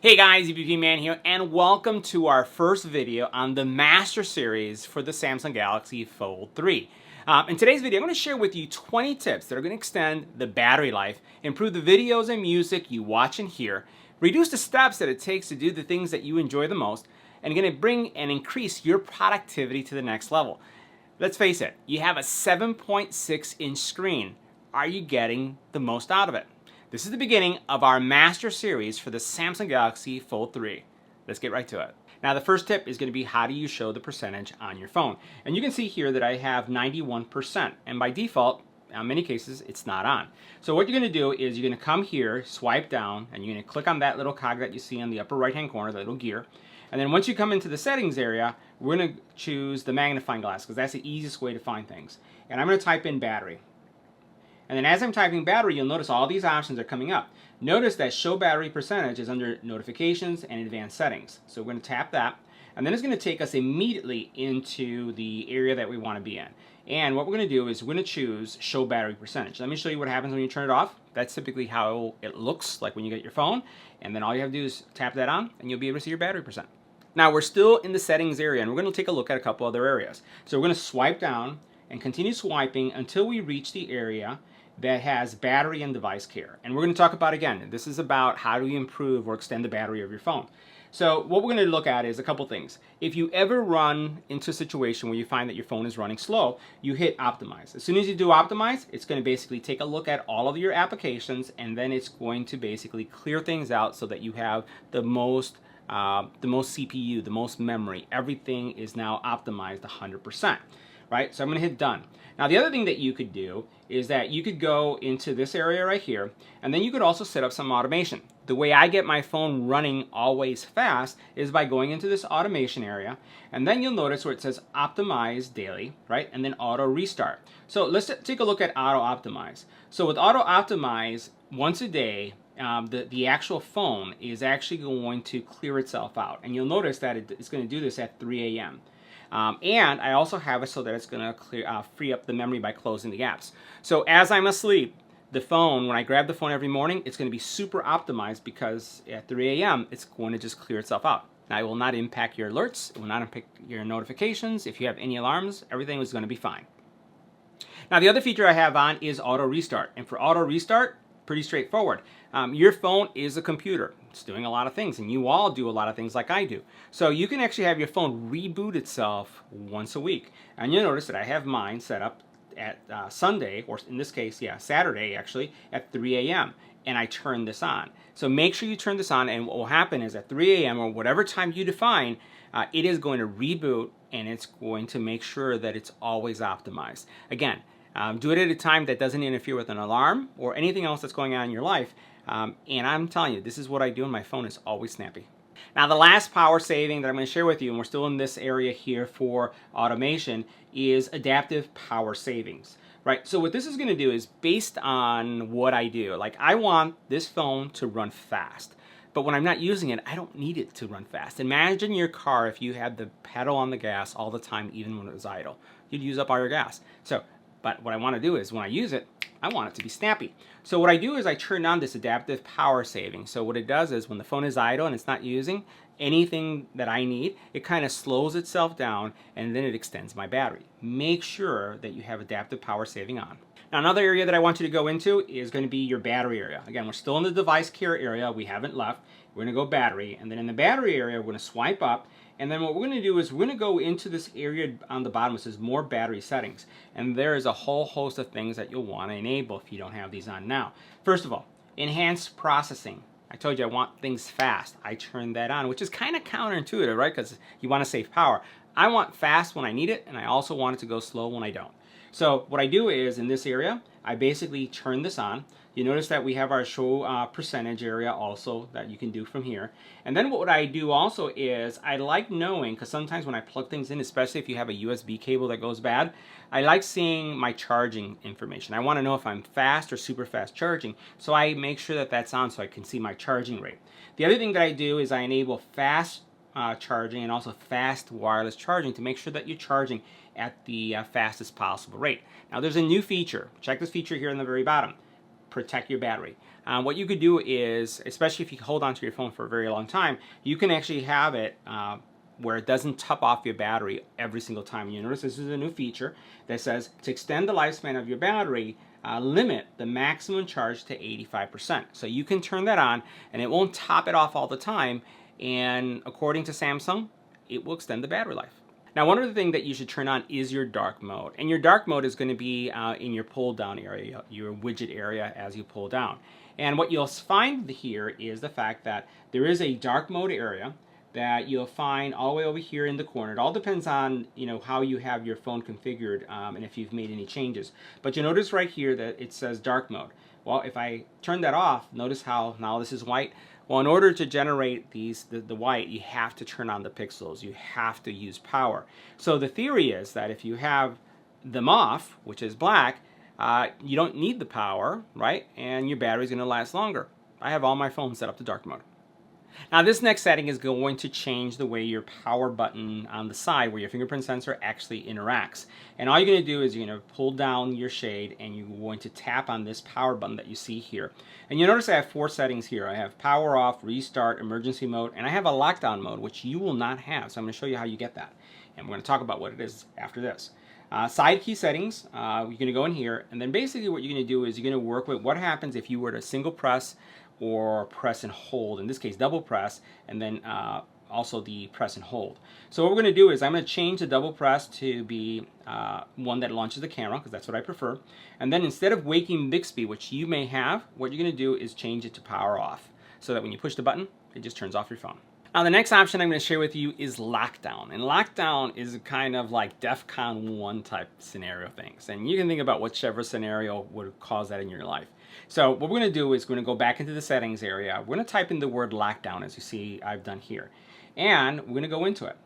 Hey guys, EBPMAN here, and welcome to our first video on the Master Series for the Samsung Galaxy Fold 3. In today's video, I'm going to share with you 20 tips that are going to extend the battery life, improve the videos and music you watch and hear, reduce the steps that it takes to do the things that you enjoy the most, and going to bring and increase your productivity to the next level. Let's face it, you have a 7.6-inch screen. Are you getting the most out of it? This is the beginning of our Master Series for the Samsung Galaxy Fold 3. Let's get right to it. Now the first tip is going to be how do you show the percentage on your phone. And you can see here that I have 91%, and by default, in many cases, it's not on. So what you're going to do is you're going to come here, swipe down, and you're going to click on that little cog that you see on the upper right hand corner, the little gear. And then once you come into the settings area, we're going to choose the magnifying glass because that's the easiest way to find things. And I'm going to type in battery. And then as I'm typing battery, you'll notice all these options are coming up. Notice that show battery percentage is under notifications and advanced settings. So we're going to tap that, and then it's going to take us immediately into the area that we want to be in. And what we're going to do is we're going to choose show battery percentage. Let me show you what happens when you turn it off. That's typically how it looks like when you get your phone. And then all you have to do is tap that on, and you'll be able to see your battery percent. Now we're still in the settings area, and we're going to take a look at a couple other areas. So we're going to swipe down and continue swiping until we reach the area that has battery and device care. And we're going to talk about, again, this is about how do you improve or extend the battery of your phone. So what we're going to look at is a couple things. If you ever run into a situation where you find that your phone is running slow, you hit optimize. As soon as you do optimize, it's going to basically take a look at all of your applications, and then it's going to basically clear things out so that you have the most CPU, the most memory. Everything is now optimized 100%. Right? So I'm going to hit done. Now the other thing that you could do is that you could go into this area right here, and then you could also set up some automation. The way I get my phone running always fast is by going into this automation area, and then you'll notice where it says optimize daily, right? And then auto restart. So let's take a look at auto optimize. So with auto optimize, once a day, the actual phone is actually going to clear itself out. And you'll notice that it's going to do this at 3 a.m. And I also have it so that it's going to free up the memory by closing the apps. So as I'm asleep, the phone, when I grab the phone every morning, it's going to be super optimized because at 3 a.m. it's going to just clear itself out. Now it will not impact your alerts, it will not impact your notifications. If you have any alarms, everything is going to be fine. Now the other feature I have on is auto restart. And for auto restart, pretty straightforward. Your phone is a computer. It's doing a lot of things, and you all do a lot of things like I do. So you can actually have your phone reboot itself once a week. And you'll notice that I have mine set up at Sunday, or in this case, Saturday actually, at 3 a.m. And I turn this on. So make sure you turn this on, and what will happen is at 3 a.m. or whatever time you define, it is going to reboot, and it's going to make sure that it's always optimized. Again, do it at a time that doesn't interfere with an alarm or anything else that's going on in your life. And I'm telling you, this is what I do, and my phone is always snappy. Now the last power saving that I'm going to share with you, and we're still in this area here for automation, is adaptive power savings. Right? So what this is going to do is based on what I do. Like I want this phone to run fast. But when I'm not using it, I don't need it to run fast. Imagine your car if you had the pedal on the gas all the time, even when it was idle. You'd use up all your gas. But what I want to do is when I use it, I want it to be snappy. So what I do is I turn on this adaptive power saving. So what it does is when the phone is idle and it's not using anything that I need, it kind of slows itself down, and then it extends my battery. Make sure that you have adaptive power saving on. Now another area that I want you to go into is going to be your battery area. Again, we're still in the device care area. We haven't left. We're going to go battery, and then in the battery area, we're going to swipe up, and then what we're going to do is we're going to go into this area on the bottom which says more battery settings, and there is a whole host of things that you'll want to enable if you don't have these on now. First of all, enhanced processing. I told you I want things fast. I turned that on, which is kind of counterintuitive, right? Because you want to save power. I want fast when I need it, and I also want it to go slow when I don't. So what I do is in this area, I basically turn this on. You notice that we have our show percentage area also that you can do from here. And then what I do also is I like knowing, because sometimes when I plug things in, especially if you have a USB cable that goes bad, I like seeing my charging information. I want to know if I'm fast or super fast charging, so I make sure that that's on so I can see my charging rate. The other thing that I do is I enable fast charging and also fast wireless charging to make sure that you're charging at the fastest possible rate. Now there's a new feature. Check this feature here in the very bottom. protect your battery. What you could do is, especially if you hold onto your phone for a very long time, you can actually have it where it doesn't top off your battery every single time. You notice this is a new feature that says to extend the lifespan of your battery, limit the maximum charge to 85%. So you can turn that on and it won't top it off all the time, and according to Samsung, it will extend the battery life. Now, one other thing that you should turn on is your dark mode. And your dark mode is going to be in your pull down area, your widget area as you pull down. And what you'll find here is the fact that there is a dark mode area that you'll find all the way over here in the corner. It all depends on how you have your phone configured and if you've made any changes. But you notice right here that it says dark mode. Well, if I turn that off, notice how now this is white. Well, in order to generate the white, you have to turn on the pixels. You have to use power. So the theory is that if you have them off, which is black, you don't need the power, right? And your battery's going to last longer. I have all my phones set up to dark mode. Now, this next setting is going to change the way your power button on the side where your fingerprint sensor actually interacts. And all you're going to do is you're going to pull down your shade and you're going to tap on this power button that you see here. And you notice I have 4 settings here. I have power off, restart, emergency mode, and I have a lockdown mode, which you will not have. So I'm going to show you how you get that. And we're going to talk about what it is after this. Side key settings, you're going to go in here, and then basically what you're going to do is you're going to work with what happens if you were to single press or press and hold, in this case double press, and then also the press and hold. So what we're going to do is I'm going to change the double press to be one that launches the camera, because that's what I prefer. And then instead of waking Bixby, which you may have, what you're going to do is change it to power off, so that when you push the button, it just turns off your phone. Now, the next option I'm going to share with you is lockdown. And lockdown is kind of like DEFCON 1 type scenario things. And you can think about whichever scenario would cause that in your life. So what we're going to do is we're going to go back into the settings area. We're going to type in the word lockdown, as you see I've done here. And we're going to go into it.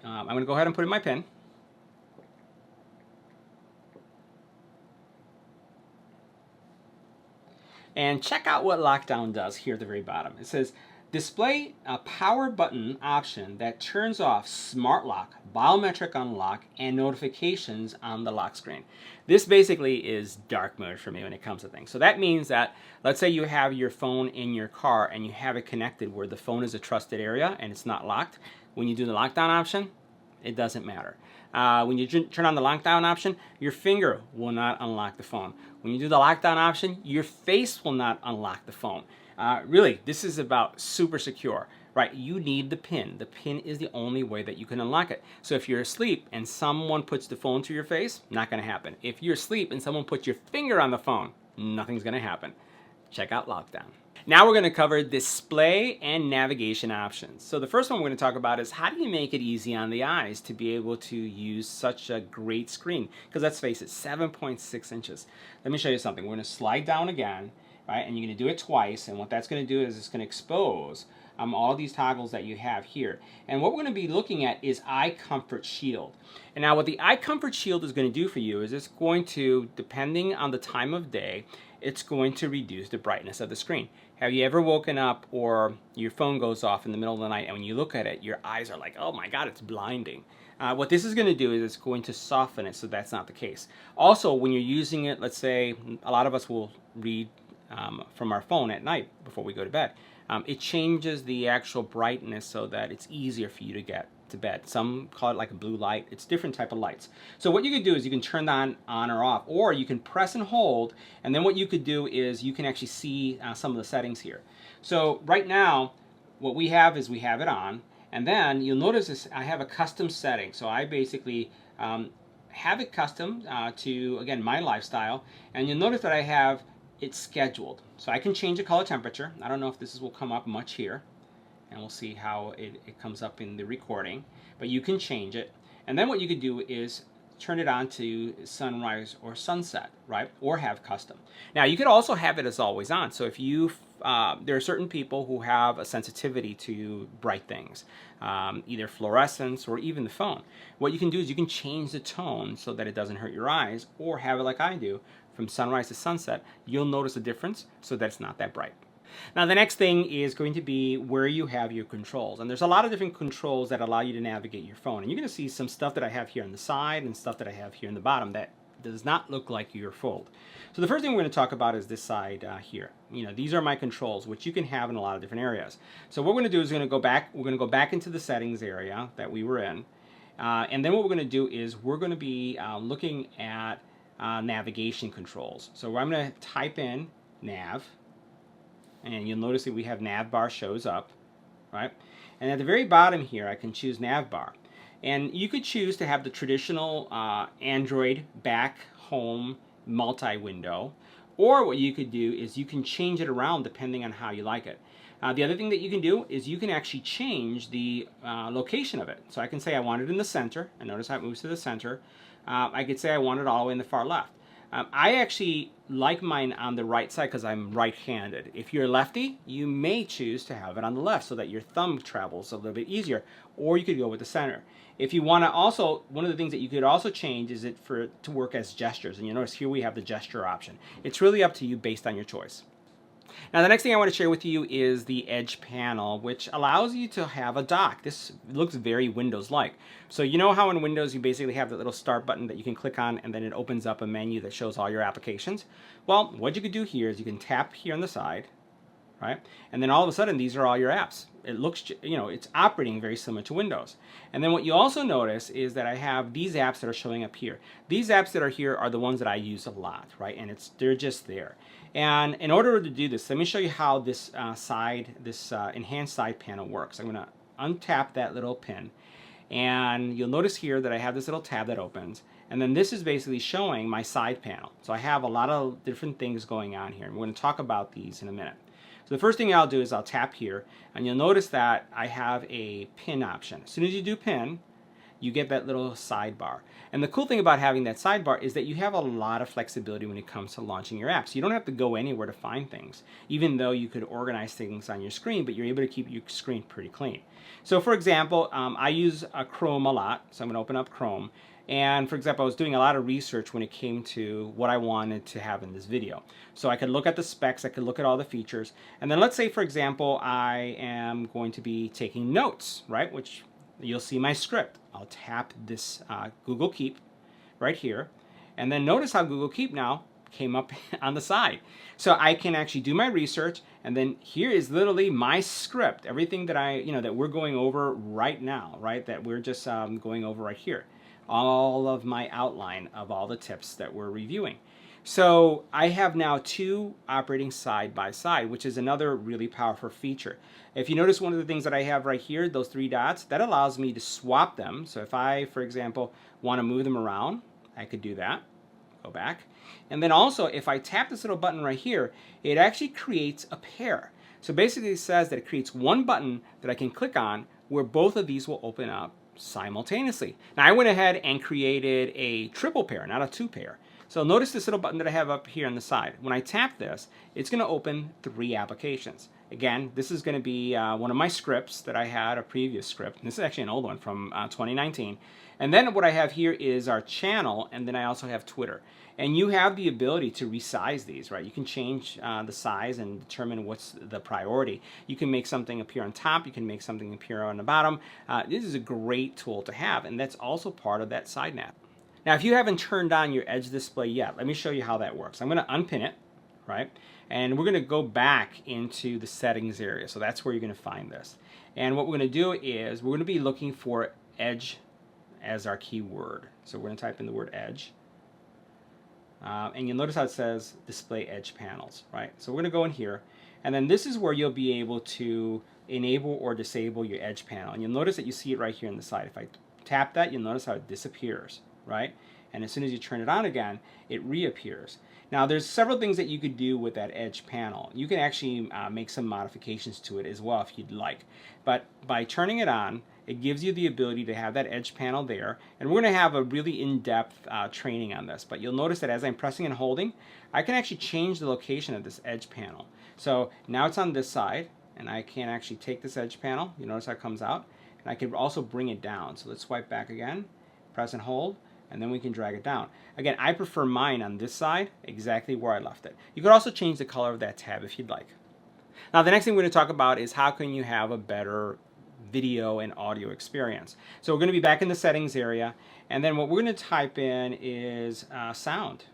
I'm going to go ahead and put in my PIN. And check out what lockdown does here at the very bottom. It says, display a power button option that turns off smart lock, biometric unlock, and notifications on the lock screen. This basically is dark mode for me when it comes to things. So that means that, let's say you have your phone in your car and you have it connected where the phone is a trusted area and it's not locked. When you do the lockdown option, it doesn't matter. When you turn on the lockdown option, your finger will not unlock the phone. When you do the lockdown option, your face will not unlock the phone. Really, this is about super secure, right? You need the PIN. The PIN is the only way that you can unlock it. So if you're asleep and someone puts the phone to your face, not going to happen. If you're asleep and someone puts your finger on the phone, nothing's going to happen. Check out lockdown. Now we're going to cover display and navigation options. So the first one we're going to talk about is how do you make it easy on the eyes to be able to use such a great screen? Because let's face it, 7.6 inches. Let me show you something. We're going to slide down again. Right, and you're going to do it twice, and what that's going to do is it's going to expose all these toggles that you have here. And what we're going to be looking at is Eye Comfort Shield. And now what the Eye Comfort Shield is going to do for you is it's going to, depending on the time of day, it's going to reduce the brightness of the screen. Have you ever woken up or your phone goes off in the middle of the night and when you look at it, your eyes are like, oh my God, it's blinding. What this is going to do is it's going to soften it so that's not the case. Also, when you're using it, let's say a lot of us will read from our phone at night before we go to bed. It changes the actual brightness so that it's easier for you to get to bed. Some call it like a blue light. It's different type of lights. So what you can do is you can turn that on or off, or you can press and hold, and then what you could do is you can actually see some of the settings here. So right now, what we have is we have it on, and then you'll notice this, I have a custom setting. So I basically have it custom to, again, my lifestyle, and you'll notice that I have it's scheduled. So I can change the color temperature. I don't know if this will come up much here, and we'll see how it comes up in the recording, but you can change it. And then what you could do is turn it on to sunrise or sunset, right? Or have custom. Now you could also have it as always on. So if you, there are certain people who have a sensitivity to bright things, either fluorescence or even the phone. What you can do is you can change the tone so that it doesn't hurt your eyes, or have it like I do, from sunrise to sunset. You'll notice a difference so that it's not that bright. Now the next thing is going to be where you have your controls. And there's a lot of different controls that allow you to navigate your phone. And you're going to see some stuff that I have here on the side and stuff that I have here in the bottom that does not look like your fold. So the first thing we're going to talk about is this side here. These are my controls, which you can have in a lot of different areas. So what we're going to do is we're going to go back into the settings area that we were in. And then what we're going to do is we're going to be looking at navigation controls. So I'm going to type in nav, and you'll notice that we have nav bar shows up, right? And at the very bottom here, I can choose nav bar. And you could choose to have the traditional Android back home multi-window, or what you could do is you can change it around depending on how you like it. The other thing that you can do is you can actually change the location of it. So I can say I want it in the center, and notice how it moves to the center. I could say I want it all the way in the far left. I actually like mine on the right side because I'm right-handed. If you're a lefty, you may choose to have it on the left so that your thumb travels a little bit easier, or you could go with the center. If you want to also, one of the things that you could also change is for it to work as gestures. And you notice here we have the gesture option. It's really up to you based on your choice. Now the next thing I want to share with you is the Edge panel, which allows you to have a dock. This looks very Windows-like. So you know how in Windows you basically have that little start button that you can click on and then it opens up a menu that shows all your applications? Well, what you could do here is you can tap here on the side, right? And then all of a sudden these are all your apps. It looks, it's operating very similar to Windows. And then what you also notice is that I have these apps that are showing up here. These apps that are here are the ones that I use a lot, right? And they're just there. And in order to do this, let me show you how this enhanced side panel works. I'm going to untap that little pin, and you'll notice here that I have this little tab that opens, and then this is basically showing my side panel. So I have a lot of different things going on here, and we're going to talk about these in a minute. So the first thing I'll do is I'll tap here, and you'll notice that I have a pin option. As soon as you do pin, you get that little sidebar. And the cool thing about having that sidebar is that you have a lot of flexibility when it comes to launching your apps. You don't have to go anywhere to find things, even though you could organize things on your screen, but you're able to keep your screen pretty clean. So for example, I use Chrome a lot, so I'm going to open up Chrome. And for example, I was doing a lot of research when it came to what I wanted to have in this video. So I could look at the specs, I could look at all the features, and then let's say, for example, I am going to be taking notes, right? Which you'll see my script. I'll tap this Google Keep right here, and then notice how Google Keep now came up on the side. So I can actually do my research, and then here is literally my script, everything that that we're going over right now, right? That we're just going over right here. All of my outline of all the tips that we're reviewing. So I have now two operating side by side, which is another really powerful feature. If you notice one of the things that I have right here, those three dots, that allows me to swap them. So if I, for example, want to move them around, I could do that. Go back. And then also, if I tap this little button right here, it actually creates a pair. So basically it says that it creates one button that I can click on where both of these will open up simultaneously. Now I went ahead and created a triple pair, not a two pair. So notice this little button that I have up here on the side. When I tap this, it's going to open 3 applications. Again, this is going to be one of my scripts that I had, a previous script. This is actually an old one from 2019. And then what I have here is our channel, and then I also have Twitter. And you have the ability to resize these, right? You can change the size and determine what's the priority. You can make something appear on top. You can make something appear on the bottom. This is a great tool to have, and that's also part of that side nav. Now, if you haven't turned on your Edge display yet, let me show you how that works. I'm going to unpin it, right? And we're going to go back into the settings area. So that's where you're going to find this. And what we're going to do is we're going to be looking for Edge as our keyword. So we're going to type in the word Edge. And you'll notice how it says display Edge panels, right? So we're going to go in here, and then this is where you'll be able to enable or disable your Edge panel. And you'll notice that you see it right here on the side. If I tap that, you'll notice how it disappears, right? And as soon as you turn it on again, it reappears. Now there's several things that you could do with that Edge panel. You can actually make some modifications to it as well if you'd like. But by turning it on, it gives you the ability to have that Edge panel there. And we're going to have a really in-depth training on this. But you'll notice that as I'm pressing and holding, I can actually change the location of this Edge panel. So now it's on this side, and I can actually take this Edge panel. You notice how it comes out. And I can also bring it down. So let's swipe back again, press and hold, and then we can drag it down. Again, I prefer mine on this side, exactly where I left it. You could also change the color of that tab if you'd like. Now the next thing we're going to talk about is how can you have a better video and audio experience. So we're going to be back in the settings area, and then what we're going to type in is sound,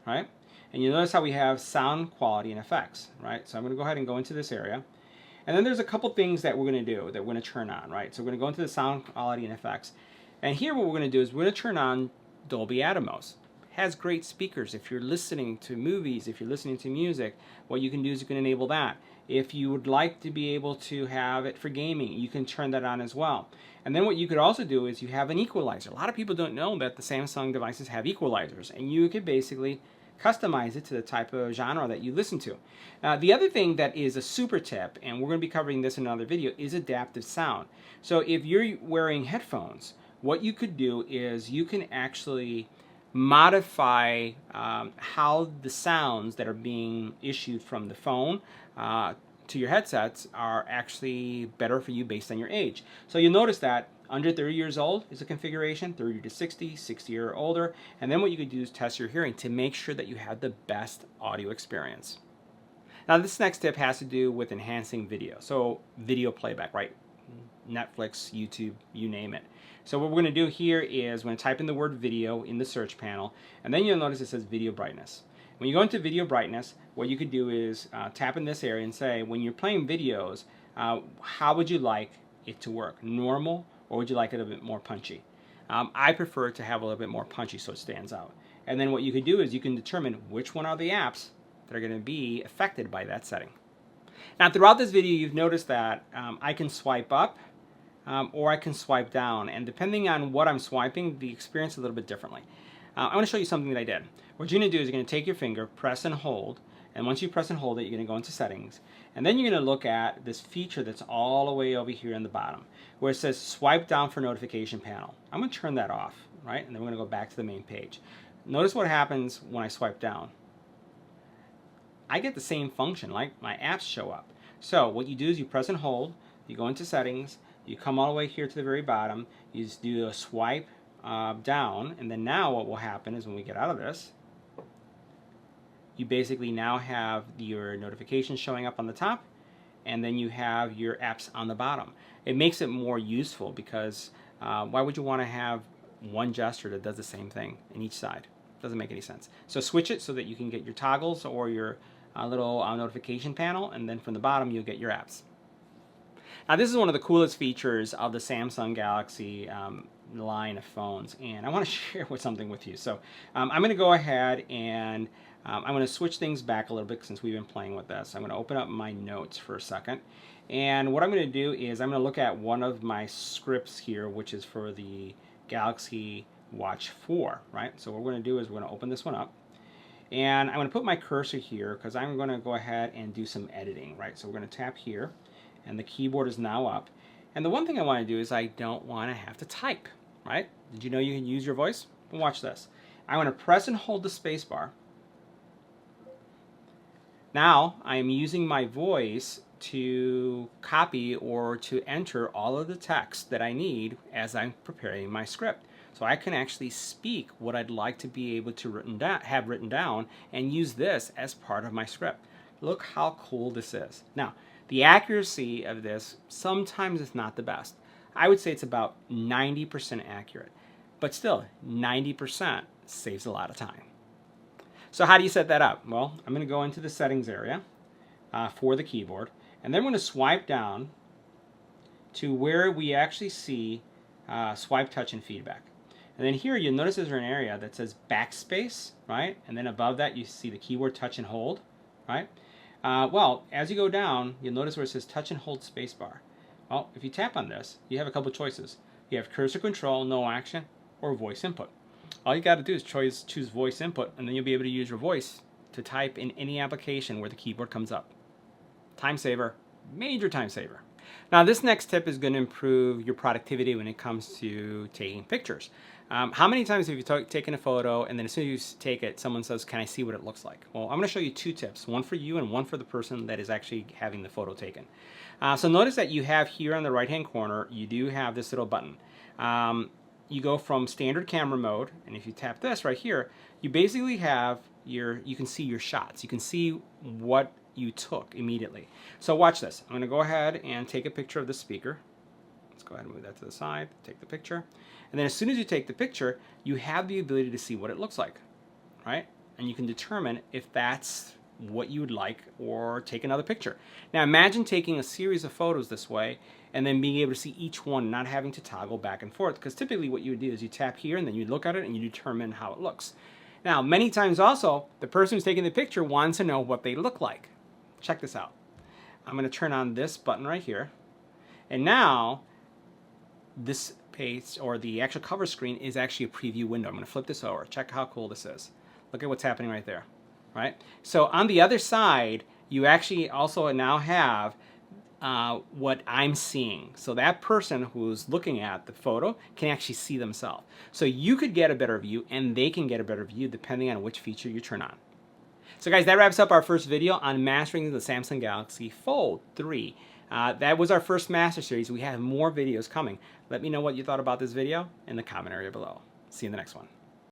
right? And you notice how we have sound quality and effects, right? So I'm going to go ahead and go into this area. And then there's a couple things that we're going to do that we're going to turn on, right? So we're going to go into the sound quality and effects. And here what we're going to do is we're going to turn on Dolby Atmos. It has great speakers. If you're listening to movies, if you're listening to music, what you can do is you can enable that. If you would like to be able to have it for gaming, you can turn that on as well. And then what you could also do is you have an equalizer. A lot of people don't know that the Samsung devices have equalizers, and you could basically customize it to the type of genre that you listen to. The other thing that is a super tip, and we're going to be covering this in another video, is adaptive sound. So if you're wearing headphones, what you could do is you can actually modify how the sounds that are being issued from the phone to your headsets are actually better for you based on your age. So you'll notice that under 30 years old is a configuration, 30 to 60, 60 or older, and then what you could do is test your hearing to make sure that you have the best audio experience. Now this next tip has to do with enhancing video, so video playback, right? Netflix, YouTube, you name it. So what we're going to do here is we're going to type in the word video in the search panel, and then you'll notice it says video brightness. When you go into video brightness, what you could do is tap in this area and say, when you're playing videos, how would you like it to work? Normal, or would you like it a bit more punchy? I prefer to have a little bit more punchy so it stands out. And then what you could do is you can determine which one are the apps that are going to be affected by that setting. Now throughout this video you've noticed that I can swipe up or I can swipe down, and depending on what I'm swiping, the experience is a little bit differently. I want to show you something that I did. What you're going to do is you're going to take your finger, press and hold, and once you press and hold it, you're going to go into settings, and then you're going to look at this feature that's all the way over here in the bottom, where it says swipe down for notification panel. I'm going to turn that off, right? And then we're going to go back to the main page. Notice what happens when I swipe down. I get the same function, like my apps show up. So what you do is you press and hold, you go into settings, you come all the way here to the very bottom, you just do a swipe down, and then now what will happen is when we get out of this, you basically now have your notifications showing up on the top, and then you have your apps on the bottom. It makes it more useful because why would you want to have one gesture that does the same thing in each side? Doesn't make any sense. So switch it so that you can get your toggles or your little notification panel, and then from the bottom you'll get your apps. Now this is one of the coolest features of the Samsung Galaxy line of phones, and I want to share something with you. So I'm going to go ahead and I'm going to switch things back a little bit since we've been playing with this. I'm going to open up my notes for a second, and what I'm going to do is I'm going to look at one of my scripts here, which is for the Galaxy Watch 4, right? So what we're going to do is we're going to open this one up, and I'm going to put my cursor here because I'm going to go ahead and do some editing, right? So we're going to tap here, and the keyboard is now up. And the one thing I want to do is I don't want to have to type, right? Did you know you can use your voice? Well, watch this. I want to press and hold the space bar. Now I am using my voice to copy or to enter all of the text that I need as I'm preparing my script. So I can actually speak what I'd like to be able to have written down and use this as part of my script. Look how cool this is. Now, the accuracy of this sometimes is not the best. I would say it's about 90% accurate, but still 90% saves a lot of time. So how do you set that up? Well, I'm going to go into the settings area for the keyboard, and then I'm going to swipe down to where we actually see swipe, touch, and feedback. And then here you'll notice there's an area that says backspace, right? And then above that you see the keyword touch and hold, right? Well, as you go down, you'll notice where it says touch and hold spacebar. Well, if you tap on this, you have a couple choices. You have cursor control, no action, or voice input. All you got to do is choose voice input, and then you'll be able to use your voice to type in any application where the keyboard comes up. Time saver, major time saver. Now this next tip is going to improve your productivity when it comes to taking pictures. How many times have you taken a photo and then as soon as you take it, someone says, can I see what it looks like? Well, I'm going to show you two tips, one for you and one for the person that is actually having the photo taken. So notice that you have here on the right hand corner, you do have this little button. You go from standard camera mode, and if you tap this right here, you basically have you can see your shots. You can see what you took immediately. So watch this. I'm going to go ahead and take a picture of the speaker. Let's go ahead and move that to the side, take the picture. And then as soon as you take the picture, you have the ability to see what it looks like, right? And you can determine if that's what you would like or take another picture. Now imagine taking a series of photos this way and then being able to see each one, not having to toggle back and forth, because typically what you would do is you tap here and then you look at it and you determine how it looks. Now many times also, the person who's taking the picture wants to know what they look like. Check this out. I'm going to turn on this button right here, and now this page, or the actual cover screen, is actually a preview window. I'm going to flip this over. Check how cool this is. Look at what's happening right there. Right? So on the other side, you actually also now have what I'm seeing. So that person who's looking at the photo can actually see themselves. So you could get a better view, and they can get a better view depending on which feature you turn on. So guys, that wraps up our first video on mastering the Samsung Galaxy Fold 3. That was our first master series. We have more videos coming. Let me know what you thought about this video in the comment area below. See you in the next one.